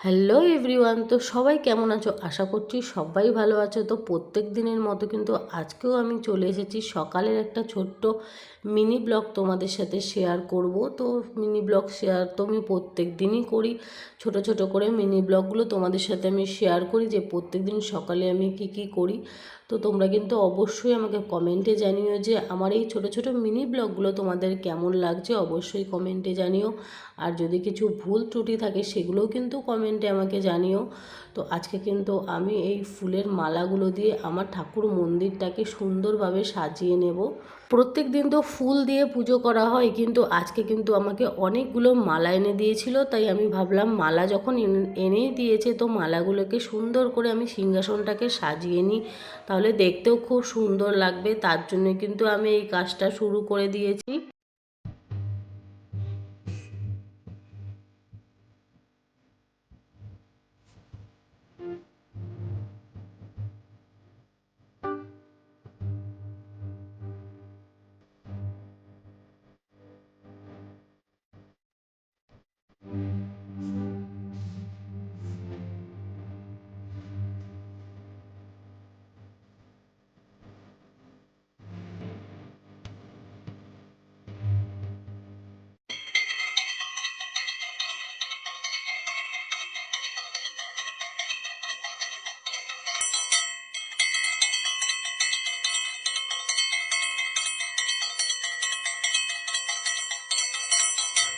Hello everyone, তো সবাই কেমন আছো? আশা করছি সবাই ভালো আছো। তো প্রত্যেক দিনের মতো কিন্তু আজকেও আমি চলে এসেছি সকালের একটা ছোট্ট মিনি ব্লগ তোমাদের সাথে শেয়ার করব। তো মিনি ব্লগ শেয়ার তো আমি প্রত্যেক দিনই করি, ছোট ছোট করে মিনি ব্লগগুলো তোমাদের সাথে আমি শেয়ার করি যে প্রত্যেক দিন সকালে আমি কি করি। তো তোমরা কিন্তু অবশ্যই আমাকে কমেন্টে জানিও যে আমার এই ছোট ছোট মিনি ব্লগগুলো তোমাদের কেমন লাগছে, অবশ্যই কমেন্টে জানিও। আর যদি কিছু ভুল ত্রুটি থাকে সেগুলোও কিন্তু কমেন্টে আমাকে জানিও। তো আজকে কিন্তু আমি এই ফুলের মালাগুলো দিয়ে আমার ঠাকুর মন্দিরটাকে সুন্দরভাবে সাজিয়ে নেব। প্রত্যেক দিন তো ফুল দিয়ে পুজো করা হয়, কিন্তু আজকে কিন্তু আমাকে অনেকগুলো মালা এনে দিয়েছিল, তাই আমি ভাবলাম মালা যখন এনেই দিয়েছে তো মালাগুলোকে সুন্দর করে আমি সিংহাসনটাকে সাজিয়ে নিই, তাহলে দেখতেও খুব সুন্দর লাগবে। তার জন্য কিন্তু আমি এই কাজটা শুরু করে দিয়েছি।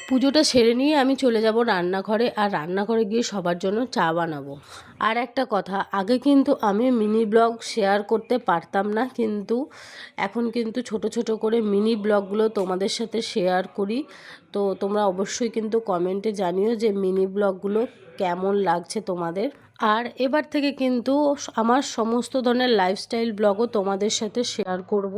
পুজোটা সেরে নিয়ে আমি চলে যাব রান্নাঘরে, আর রান্নাঘরে গিয়ে সবার জন্য চা বানাবো। আর একটা কথা, আগে কিন্তু আমি মিনি ব্লগ শেয়ার করতে পারতাম না, কিন্তু এখন কিন্তু ছোট ছোট করে মিনি ব্লগগুলো তোমাদের সাথে শেয়ার করি। তো তোমরা অবশ্যই কিন্তু কমেন্টে জানিও যে মিনি ব্লগগুলো কেমন লাগছে তোমাদের। আর এবার থেকে কিন্তু আমার সমস্ত ধরনের লাইফস্টাইল ব্লগও তোমাদের সাথে শেয়ার করব।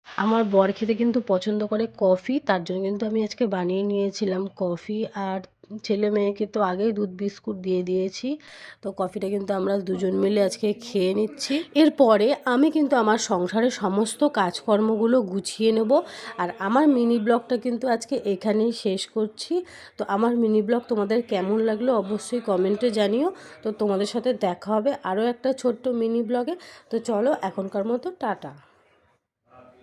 আমার বর খেতে কিন্তু পছন্দ করে কফি, তার জন্য কিন্তু আমি আজকে বানিয়ে নিয়েছিলাম কফি। আর ছেলে মেয়েকে তো আগেই দুধ বিস্কুট দিয়ে দিয়েছি, তো কফিটা কিন্তু আমরা দুজন মিলে আজকে খেয়ে নিচ্ছি। এরপরে আমি কিন্তু আমার সংসারের সমস্ত কাজকর্মগুলো গুছিয়ে নেব। আর আমার মিনি ব্লগটা কিন্তু আজকে এখানেই শেষ করছি। তো আমার মিনি ব্লগ তোমাদের কেমন লাগলো অবশ্যই কমেন্টে জানিও। তো তোমাদের সাথে দেখা হবে আরও একটা ছোট্ট মিনি ব্লগে। তো চলো এখনকার মতো টাটা।